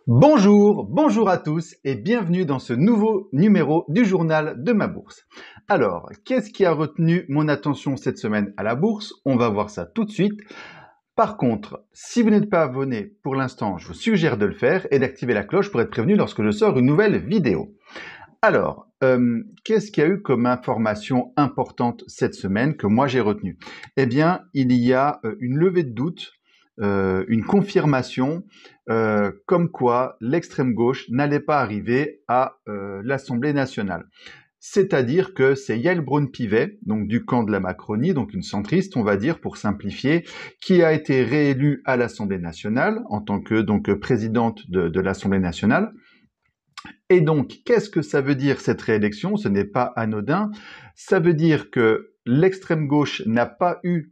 Bonjour à tous et bienvenue dans ce nouveau numéro du journal de ma bourse. Alors, qu'est-ce qui a retenu mon attention cette semaine à la bourse? On va voir ça tout de suite. Par contre, si vous n'êtes pas abonné pour l'instant, je vous suggère de le faire et d'activer la cloche pour être prévenu lorsque je sors une nouvelle vidéo. Alors, qu'est-ce qu'il y a eu comme information importante cette semaine que moi j'ai retenue? Eh bien, il y a une levée de doute, une confirmation comme quoi l'extrême gauche n'allait pas arriver à l'Assemblée nationale. C'est-à-dire que c'est Yael Braun-Pivet, donc du camp de la Macronie, donc une centriste, on va dire, pour simplifier, qui a été réélue à l'Assemblée nationale en tant que présidente de l'Assemblée nationale. Et donc, qu'est-ce que ça veut dire cette réélection? Ce n'est pas anodin. Ça veut dire que l'extrême gauche n'a pas eu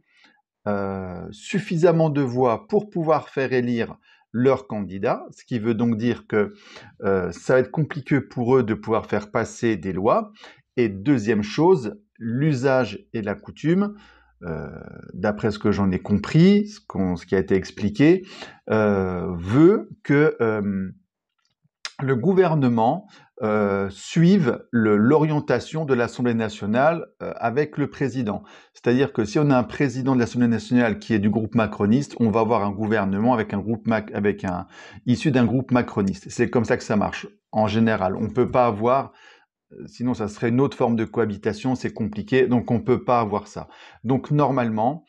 suffisamment de voix pour pouvoir faire élire leur candidat, ce qui veut donc dire que ça va être compliqué pour eux de pouvoir faire passer des lois. Et deuxième chose, l'usage et la coutume, d'après ce que j'en ai compris, ce qui a été expliqué, veut que le gouvernement suive l'orientation de l'Assemblée nationale avec le président. C'est-à-dire que si on a un président de l'Assemblée nationale qui est du groupe macroniste, on va avoir un gouvernement avec issu d'un groupe macroniste. C'est comme ça que ça marche, en général. On ne peut pas avoir, sinon ça serait une autre forme de cohabitation, c'est compliqué, donc on ne peut pas avoir ça. Donc normalement,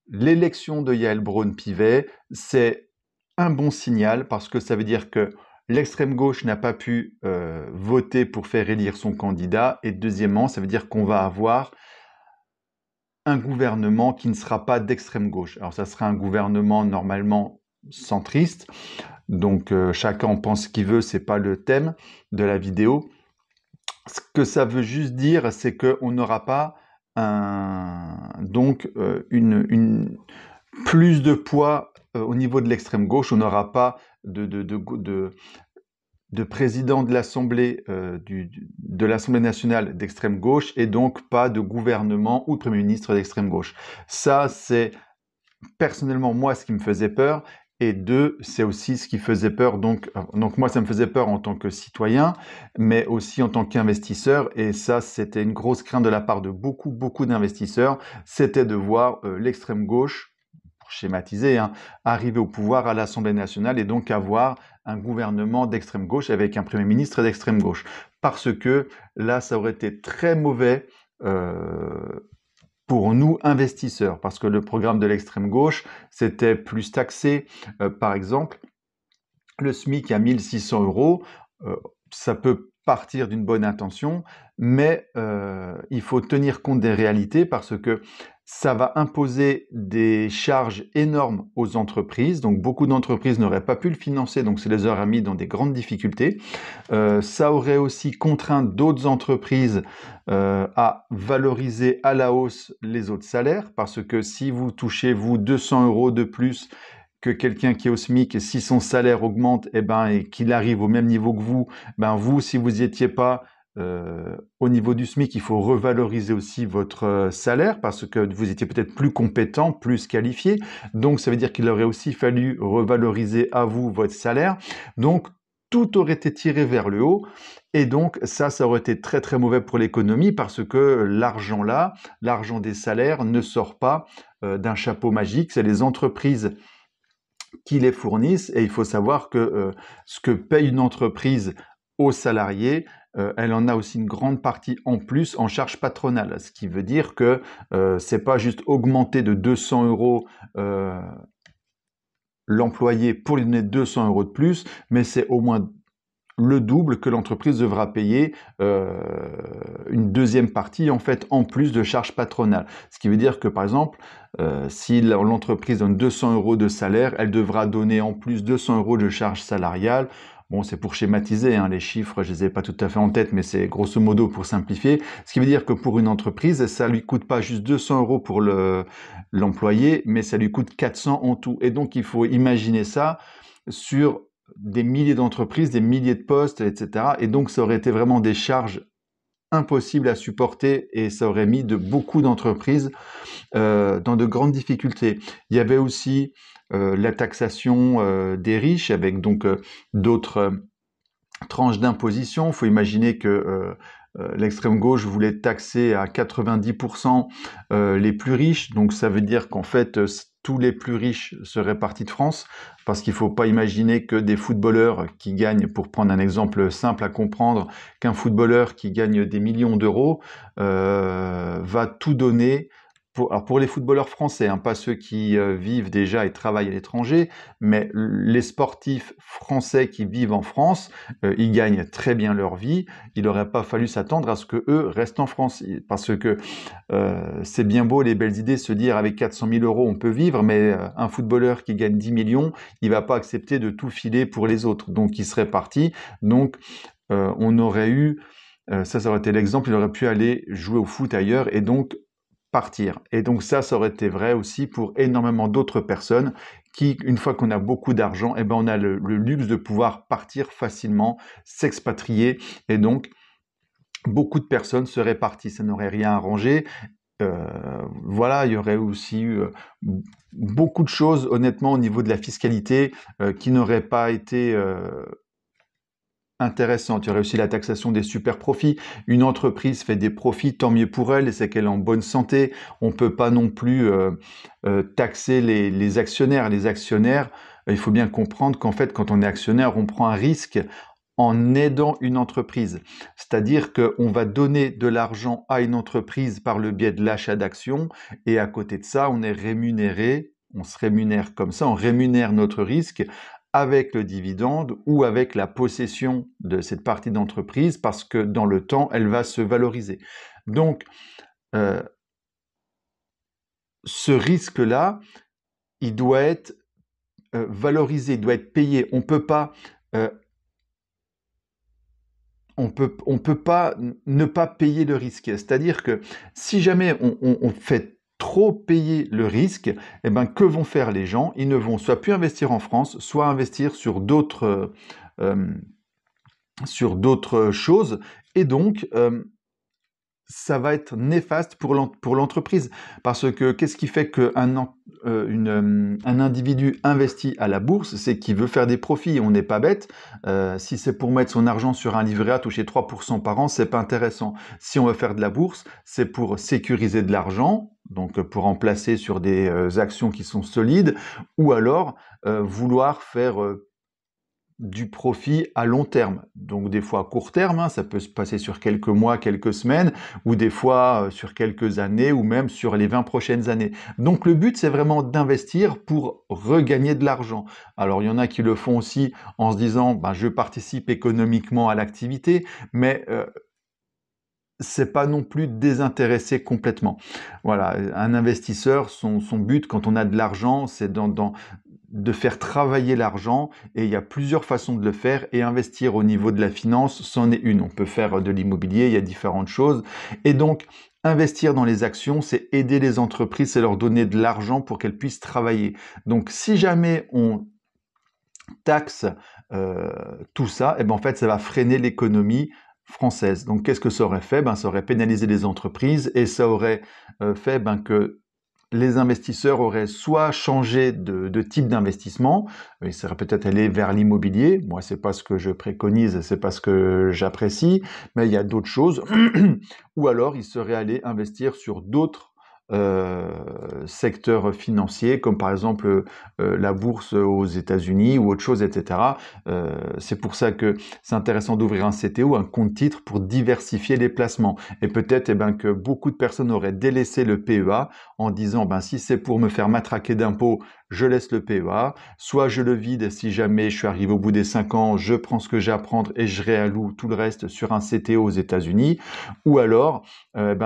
l'élection de Yael Braun-Pivet, c'est un bon signal parce que ça veut dire que l'extrême gauche n'a pas pu voter pour faire élire son candidat. Et deuxièmement, ça veut dire qu'on va avoir un gouvernement qui ne sera pas d'extrême gauche. Alors ça sera un gouvernement normalement centriste. Donc chacun en pense ce qu'il veut, c'est pas le thème de la vidéo. Ce que ça veut juste dire, c'est qu'on n'aura pas plus de poids au niveau de l'extrême gauche. On n'aura pas de président de l'Assemblée de l'Assemblée nationale d'extrême gauche et donc pas de gouvernement ou de Premier ministre d'extrême gauche. Ça, c'est personnellement moi ce qui me faisait peur. Et deux, c'est aussi ce qui faisait peur. Donc moi, ça me faisait peur en tant que citoyen, mais aussi en tant qu'investisseur. Et ça, c'était une grosse crainte de la part de beaucoup d'investisseurs. C'était de voir l'extrême gauche, pour schématiser, arriver au pouvoir à l'Assemblée nationale et donc avoir un gouvernement d'extrême gauche avec un Premier ministre d'extrême gauche. Parce que là, ça aurait été très mauvais pour nous investisseurs, parce que le programme de l'extrême gauche, c'était plus taxé. Par exemple, le SMIC à 1600 euros, ça peut partir d'une bonne intention, mais il faut tenir compte des réalités parce que ça va imposer des charges énormes aux entreprises. Donc beaucoup d'entreprises n'auraient pas pu le financer, donc ça les aurait mis dans des grandes difficultés. Ça aurait aussi contraint d'autres entreprises à valoriser à la hausse les autres salaires, parce que si vous touchez, vous, 200 euros de plus que quelqu'un qui est au SMIC, et si son salaire augmente et qu'il arrive au même niveau que vous, vous, si vous n'y étiez pas au niveau du SMIC, il faut revaloriser aussi votre salaire parce que vous étiez peut-être plus compétent, plus qualifié. Donc, ça veut dire qu'il aurait aussi fallu revaloriser à vous votre salaire. Donc, tout aurait été tiré vers le haut. Et donc, ça aurait été très mauvais pour l'économie parce que l'argent des salaires ne sort pas d'un chapeau magique. C'est les entreprises qui les fournissent et il faut savoir que ce que paye une entreprise aux salariés, elle en a aussi une grande partie en plus en charge patronale, ce qui veut dire que c'est pas juste augmenter de 200 euros l'employé pour lui donner 200 euros de plus, mais c'est au moins le double que l'entreprise devra payer une deuxième partie en fait en plus de charges patronales. Ce qui veut dire que par exemple, si l'entreprise donne 200 euros de salaire, elle devra donner en plus 200 euros de charges salariales. Bon, c'est pour schématiser, les chiffres, je les ai pas tout à fait en tête, mais c'est grosso modo pour simplifier. Ce qui veut dire que pour une entreprise, ça lui coûte pas juste 200 euros pour l'employé, mais ça lui coûte 400 en tout. Et donc, il faut imaginer ça sur des milliers d'entreprises, des milliers de postes, etc. Et donc, ça aurait été vraiment des charges impossibles à supporter et ça aurait mis beaucoup d'entreprises dans de grandes difficultés. Il y avait aussi la taxation des riches avec donc d'autres tranches d'imposition. Il faut imaginer que l'extrême gauche voulait taxer à 90% les plus riches, donc ça veut dire qu'en fait tous les plus riches seraient partis de France, parce qu'il ne faut pas imaginer que des footballeurs qui gagnent, pour prendre un exemple simple à comprendre, qu'un footballeur qui gagne des millions d'euros va tout donner. Alors pour les footballeurs français, hein, pas ceux qui vivent déjà et travaillent à l'étranger, mais les sportifs français qui vivent en France, ils gagnent très bien leur vie. Il n'aurait pas fallu s'attendre à ce que eux restent en France, parce que c'est bien beau les belles idées, se dire avec 400 000 euros on peut vivre, mais un footballeur qui gagne 10 millions, il va pas accepter de tout filer pour les autres, donc il serait parti. Donc on aurait eu, ça aurait été l'exemple, il aurait pu aller jouer au foot ailleurs et donc partir. Et donc ça aurait été vrai aussi pour énormément d'autres personnes qui, une fois qu'on a beaucoup d'argent, eh ben on a le luxe de pouvoir partir facilement, s'expatrier, et donc beaucoup de personnes seraient parties, ça n'aurait rien arrangé. Voilà, il y aurait aussi eu beaucoup de choses, honnêtement, au niveau de la fiscalité, qui n'auraient pas été intéressantes. Il y aurait aussi la taxation des super profits. Une entreprise fait des profits, tant mieux pour elle, et c'est qu'elle est en bonne santé. On ne peut pas non plus taxer les actionnaires. Les actionnaires, il faut bien comprendre qu'en fait, quand on est actionnaire, on prend un risque en aidant une entreprise. C'est-à-dire qu'on va donner de l'argent à une entreprise par le biais de l'achat d'actions, et à côté de ça, on est rémunéré, on se rémunère comme ça, on rémunère notre risque avec le dividende ou avec la possession de cette partie d'entreprise, parce que dans le temps, elle va se valoriser. Donc, ce risque-là, il doit être valorisé, il doit être payé. On peut pas on peut pas ne pas payer le risque. C'est-à-dire que si jamais on fait trop payer le risque, eh ben, que vont faire les gens? Ils ne vont soit plus investir en France, soit investir sur d'autres choses. Et donc, ça va être néfaste pour l'entreprise. Parce que qu'est-ce qui fait qu'un individu investit à la bourse? C'est qu'il veut faire des profits. On n'est pas bête. Si c'est pour mettre son argent sur un livret A, toucher 3% par an, c'est pas intéressant. Si on veut faire de la bourse, c'est pour sécuriser de l'argent, donc pour en placer sur des actions qui sont solides, ou alors vouloir faire du profit à long terme. Donc des fois à court terme, hein, ça peut se passer sur quelques mois, quelques semaines, ou des fois sur quelques années, ou même sur les 20 prochaines années. Donc le but, c'est vraiment d'investir pour regagner de l'argent. Alors il y en a qui le font aussi en se disant, ben, je participe économiquement à l'activité, mais c'est pas non plus désintéressé complètement. Voilà, un investisseur, son but quand on a de l'argent, c'est de faire travailler l'argent, et il y a plusieurs façons de le faire, et investir au niveau de la finance, c'en est une. On peut faire de l'immobilier, il y a différentes choses, et donc investir dans les actions, c'est aider les entreprises, c'est leur donner de l'argent pour qu'elles puissent travailler. Donc si jamais on taxe tout ça, et ben en fait ça va freiner l'économie française. Donc qu'est-ce que ça aurait fait? Ben, ça aurait pénalisé les entreprises, et ça aurait fait que les investisseurs auraient soit changé de type d'investissement, ils seraient peut-être allés vers l'immobilier. Moi, c'est pas ce que je préconise, c'est pas ce que j'apprécie, mais il y a d'autres choses. Ou alors, ils seraient allés investir sur d'autres secteurs financiers, comme par exemple la bourse aux États-Unis ou autre chose, etc. C'est pour ça que c'est intéressant d'ouvrir un CTO, un compte titre, pour diversifier les placements. Et peut-être que beaucoup de personnes auraient délaissé le PEA en disant, si c'est pour me faire matraquer d'impôts, je laisse le PEA, soit je le vide si jamais je suis arrivé au bout des 5 ans, je prends ce que j'ai à prendre et je réalloue tout le reste sur un CTO aux États-Unis, ou alors,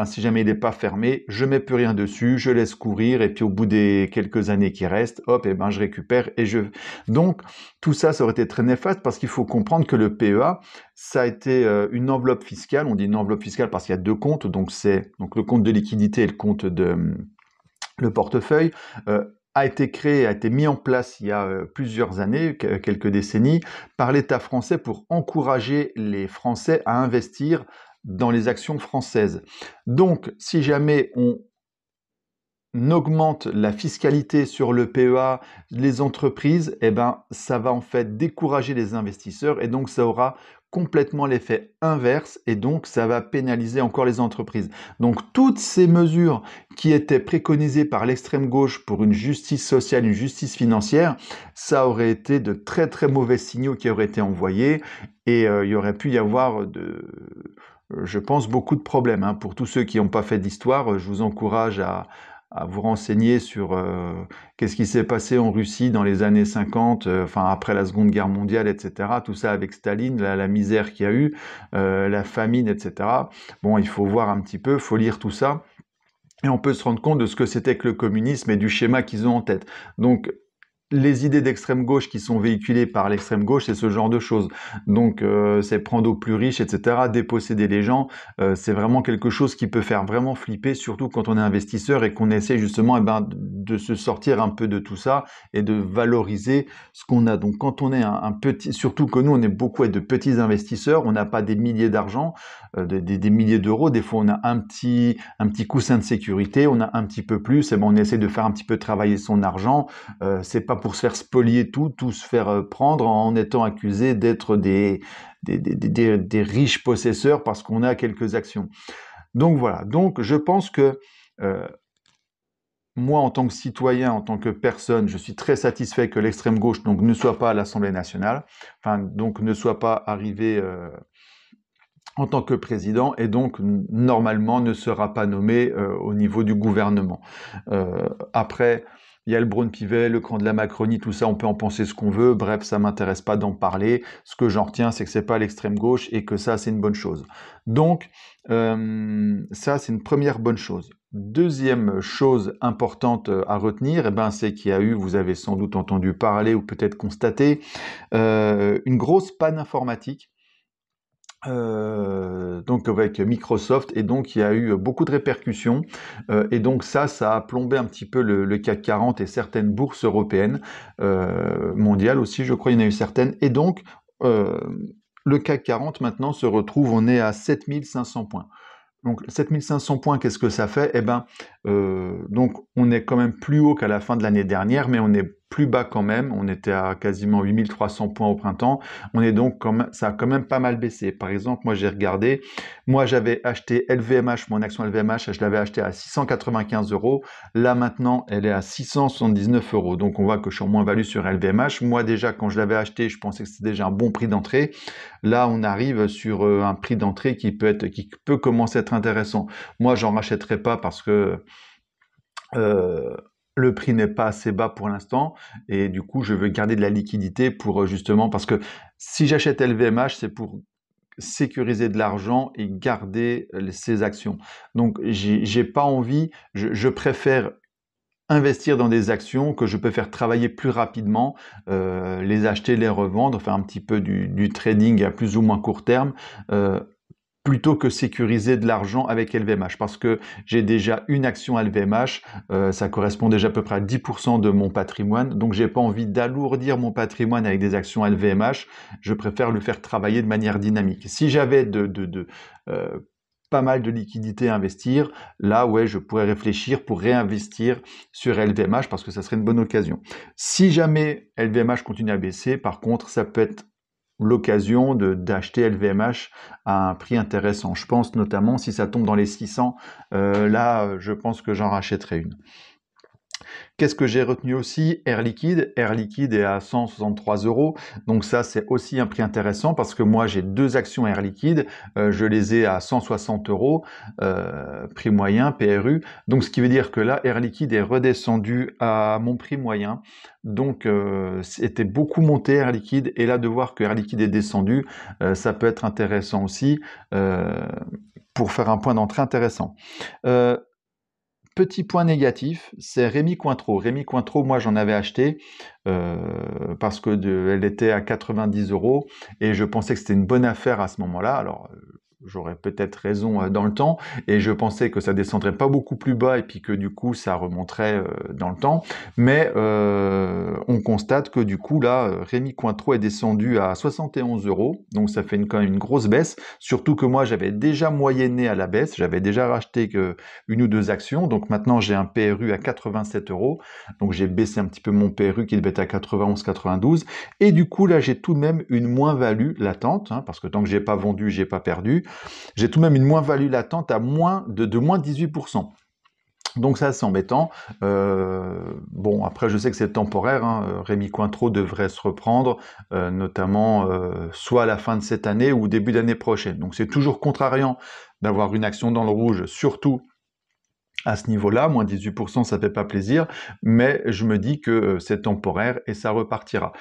si jamais il n'est pas fermé, je mets plus rien dessus, je laisse courir, et puis au bout des quelques années qui restent, hop, je récupère et je... Donc, tout ça, ça aurait été très néfaste, parce qu'il faut comprendre que le PEA, ça a été une enveloppe fiscale. On dit une enveloppe fiscale parce qu'il y a deux comptes, donc c'est le compte de liquidité et le compte de le portefeuille. A été créé, a été mis en place il y a plusieurs années, quelques décennies, par l'État français pour encourager les Français à investir dans les actions françaises. Donc, si jamais on augmente la fiscalité sur le PEA, les entreprises, eh ben, ça va en fait décourager les investisseurs et donc ça aura complètement l'effet inverse et donc ça va pénaliser encore les entreprises. Donc toutes ces mesures qui étaient préconisées par l'extrême gauche pour une justice sociale, une justice financière, ça aurait été de très très mauvais signaux qui auraient été envoyés et il y aurait pu y avoir je pense, beaucoup de problèmes, hein. Pour tous ceux qui n'ont pas fait d'histoire, je vous encourage à vous renseigner sur qu'est-ce qui s'est passé en Russie dans les années 50, enfin après la Seconde Guerre mondiale, etc. Tout ça avec Staline, la misère qu'il y a eu, la famine, etc. Bon, il faut voir un petit peu, il faut lire tout ça, et on peut se rendre compte de ce que c'était que le communisme et du schéma qu'ils ont en tête. Donc, les idées d'extrême gauche qui sont véhiculées par l'extrême gauche, c'est ce genre de choses. Donc, c'est prendre aux plus riches, etc., déposséder les gens, c'est vraiment quelque chose qui peut faire vraiment flipper, surtout quand on est investisseur et qu'on essaie justement de se sortir un peu de tout ça et de valoriser ce qu'on a. Donc, quand on est un petit, surtout que nous, on est beaucoup de petits investisseurs, on n'a pas des milliers d'argent, des milliers d'euros, des fois on a un petit coussin de sécurité, on a un petit peu plus, et ben on essaie de faire un petit peu travailler son argent, c'est pas pour se faire spolier tout se faire prendre en étant accusé d'être des riches possesseurs parce qu'on a quelques actions. Donc voilà, donc je pense que moi, en tant que citoyen, en tant que personne, je suis très satisfait que l'extrême gauche donc, ne soit pas à l'Assemblée nationale, enfin, donc ne soit pas arrivé en tant que président et donc normalement ne sera pas nommé au niveau du gouvernement. Après, il y a le Braun-Pivet, le camp de la Macronie, tout ça, on peut en penser ce qu'on veut. Bref, ça m'intéresse pas d'en parler. Ce que j'en retiens, c'est que c'est pas l'extrême gauche et que ça, c'est une bonne chose. Donc, ça, c'est une première bonne chose. Deuxième chose importante à retenir, eh ben, c'est qu'il y a eu, vous avez sans doute entendu parler ou peut-être constaté, une grosse panne informatique donc avec Microsoft, et donc il y a eu beaucoup de répercussions, et donc ça a plombé un petit peu le CAC 40 et certaines bourses européennes, mondiales aussi, je crois, il y en a eu certaines, et donc le CAC 40 maintenant se retrouve, on est à 7500 points. Donc 7500 points, qu'est-ce que ça fait? Eh ben, donc on est quand même plus haut qu'à la fin de l'année dernière, mais on est plus bas quand même. On était à quasiment 8300 points au printemps. On est donc quand même, ça a quand même pas mal baissé. Par exemple, moi j'ai regardé, moi j'avais acheté LVMH, mon action LVMH, je l'avais acheté à 695 euros. Là maintenant, elle est à 679 euros. Donc on voit que je suis en moins-value sur LVMH. Moi déjà, quand je l'avais acheté, je pensais que c'était déjà un bon prix d'entrée. Là, on arrive sur un prix d'entrée qui peut commencer à être intéressant. Moi, j'en rachèterai pas parce que le prix n'est pas assez bas pour l'instant et du coup, je veux garder de la liquidité pour justement parce que si j'achète LVMH, c'est pour sécuriser de l'argent et garder ces actions. Donc, j'ai pas envie, je préfère investir dans des actions que je peux faire travailler plus rapidement, les acheter, les revendre, faire un petit peu du trading à plus ou moins court terme, plutôt que sécuriser de l'argent avec LVMH. Parce que j'ai déjà une action LVMH, ça correspond déjà à peu près à 10% de mon patrimoine, donc j'ai pas envie d'alourdir mon patrimoine avec des actions LVMH, je préfère le faire travailler de manière dynamique. Si j'avais pas mal de liquidités à investir, là, ouais, je pourrais réfléchir pour réinvestir sur LVMH parce que ça serait une bonne occasion. Si jamais LVMH continue à baisser, par contre, ça peut être l'occasion d'acheter LVMH à un prix intéressant. Je pense notamment si ça tombe dans les 600, là, je pense que j'en rachèterai une. Qu'est-ce que j'ai retenu aussi? Air Liquide. Air Liquide est à 163 euros. Donc ça, c'est aussi un prix intéressant parce que moi, j'ai deux actions Air Liquide. Je les ai à 160 euros, prix moyen, PRU. Donc ce qui veut dire que là, Air Liquide est redescendu à mon prix moyen. Donc c'était beaucoup monté Air Liquide. Et là, de voir que Air Liquide est descendu, ça peut être intéressant aussi pour faire un point d'entrée intéressant. Petit point négatif, c'est Rémy Cointreau. Rémy Cointreau, moi j'en avais acheté parce que elle était à 90 euros et je pensais que c'était une bonne affaire à ce moment-là. Alors j'aurais peut-être raison dans le temps, et je pensais que ça descendrait pas beaucoup plus bas, et puis que du coup ça remonterait dans le temps, mais on constate que du coup là, Rémy Cointreau est descendu à 71 €, donc ça fait quand même une grosse baisse, surtout que moi j'avais déjà moyenné à la baisse, j'avais déjà racheté une ou deux actions, donc maintenant j'ai un PRU à 87 €, donc j'ai baissé un petit peu mon PRU qui devait être à 91-92, et du coup là j'ai tout de même une moins-value latente, hein, parce que tant que j'ai pas vendu, j'ai pas perdu, j'ai tout de même une moins-value latente à moins 18%. Donc ça, c'est embêtant. Bon, après, je sais que c'est temporaire, hein. Rémy Cointreau devrait se reprendre, notamment soit à la fin de cette année ou début d'année prochaine. Donc c'est toujours contrariant d'avoir une action dans le rouge, surtout à ce niveau-là, moins 18%, ça fait pas plaisir, mais je me dis que c'est temporaire et ça repartira.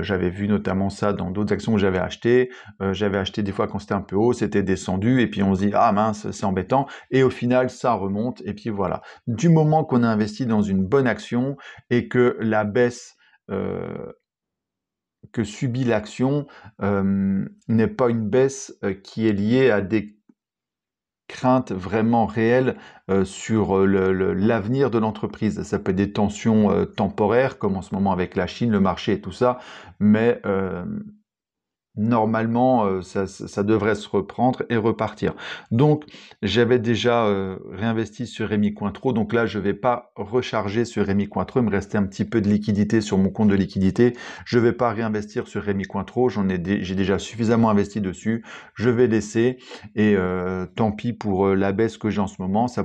J'avais vu notamment ça dans d'autres actions que j'avais achetées. J'avais acheté des fois quand c'était un peu haut, c'était descendu, et puis on se dit « Ah mince, c'est embêtant », et au final, ça remonte, et puis voilà. Du moment qu'on a investi dans une bonne action et que la baisse que subit l'action n'est pas une baisse qui est liée à des crainte vraiment réelle sur l'avenir de l'entreprise. Ça peut être des tensions temporaires, comme en ce moment avec la Chine, le marché et tout ça, mais normalement, ça devrait se reprendre et repartir. Donc, j'avais déjà réinvesti sur Rémy Cointreau, donc là, je ne vais pas recharger sur Rémy Cointreau, il me restait un petit peu de liquidité sur mon compte de liquidité, je ne vais pas réinvestir sur Rémy Cointreau, j'ai déjà suffisamment investi dessus, je vais laisser, et tant pis pour la baisse que j'ai en ce moment, ça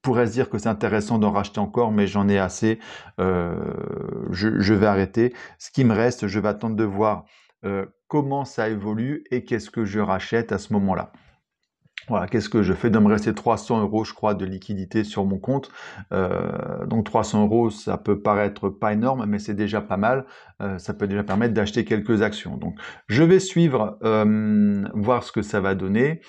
pourrait se dire que c'est intéressant d'en racheter encore, mais j'en ai assez, je vais arrêter. Ce qui me reste, je vais attendre de voir comment ça évolue et qu'est-ce que je rachète à ce moment-là. Voilà, qu'est-ce que je fais? Il doit me rester 300 €, je crois, de liquidité sur mon compte. Donc 300 €, ça peut paraître pas énorme, mais c'est déjà pas mal. Ça peut déjà permettre d'acheter quelques actions. Donc je vais suivre, voir ce que ça va donner.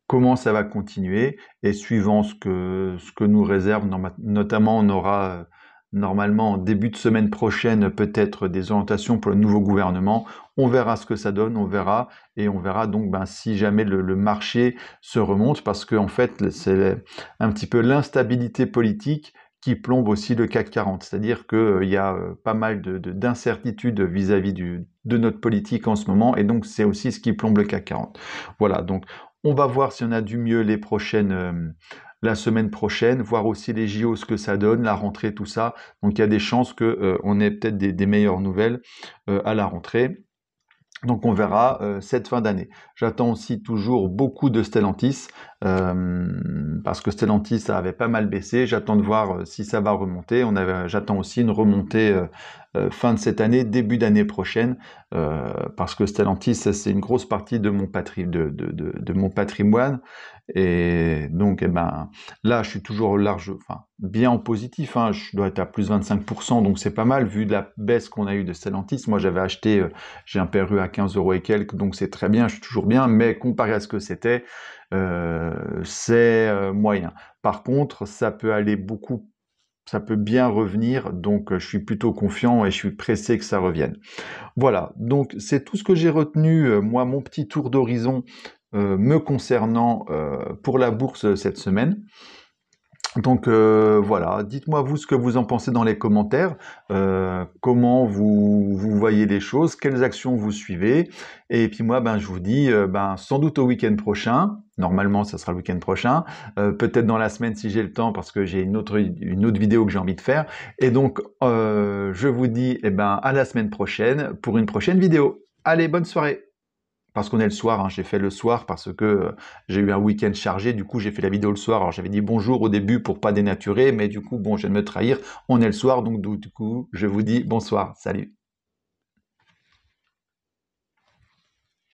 Comment ça va continuer, et suivant ce que nous réserve, notamment on aura normalement en début de semaine prochaine peut-être des orientations pour le nouveau gouvernement, on verra ce que ça donne, on verra, et on verra donc si jamais le marché se remonte, parce que en fait c'est un petit peu l'instabilité politique qui plombe aussi le CAC 40, c'est-à-dire qu'il y a pas mal d'incertitudes vis-à-vis de notre politique en ce moment, et donc c'est aussi ce qui plombe le CAC 40. Voilà, donc on va voir si on a du mieux la semaine prochaine, voir aussi les JO, ce que ça donne, la rentrée, tout ça. Donc il y a des chances qu'on ait peut-être des meilleures nouvelles à la rentrée. Donc on verra cette fin d'année. J'attends aussi toujours beaucoup de Stellantis, parce que Stellantis ça avait pas mal baissé. J'attends de voir si ça va remonter. J'attends aussi une remontée fin de cette année, début d'année prochaine, parce que Stellantis c'est une grosse partie de mon patrimoine. Et donc là je suis toujours bien en positif, hein. Je dois être à plus 25%, donc c'est pas mal vu de la baisse qu'on a eu de Stellantis. Moi j'avais acheté, j'ai un PRU à 15 € et quelques, donc c'est très bien, je suis toujours bien, mais comparé à ce que c'était, c'est moyen. Par contre, ça peut aller beaucoup, ça peut bien revenir, donc je suis plutôt confiant et je suis pressé que ça revienne. Voilà, donc c'est tout ce que j'ai retenu, moi, mon petit tour d'horizon me concernant pour la bourse cette semaine. Donc voilà, dites-moi vous ce que vous en pensez dans les commentaires, comment vous voyez les choses, quelles actions vous suivez, et puis moi je vous dis sans doute au week-end prochain, normalement ça sera le week-end prochain, peut-être dans la semaine si j'ai le temps parce que j'ai une autre vidéo que j'ai envie de faire, et donc je vous dis à la semaine prochaine pour une prochaine vidéo. Allez, bonne soirée! Parce qu'on est le soir, hein, j'ai fait le soir parce que j'ai eu un week-end chargé, du coup j'ai fait la vidéo le soir. Alors j'avais dit bonjour au début pour pas dénaturer, mais du coup bon, je viens de me trahir, on est le soir, donc du coup je vous dis bonsoir, salut.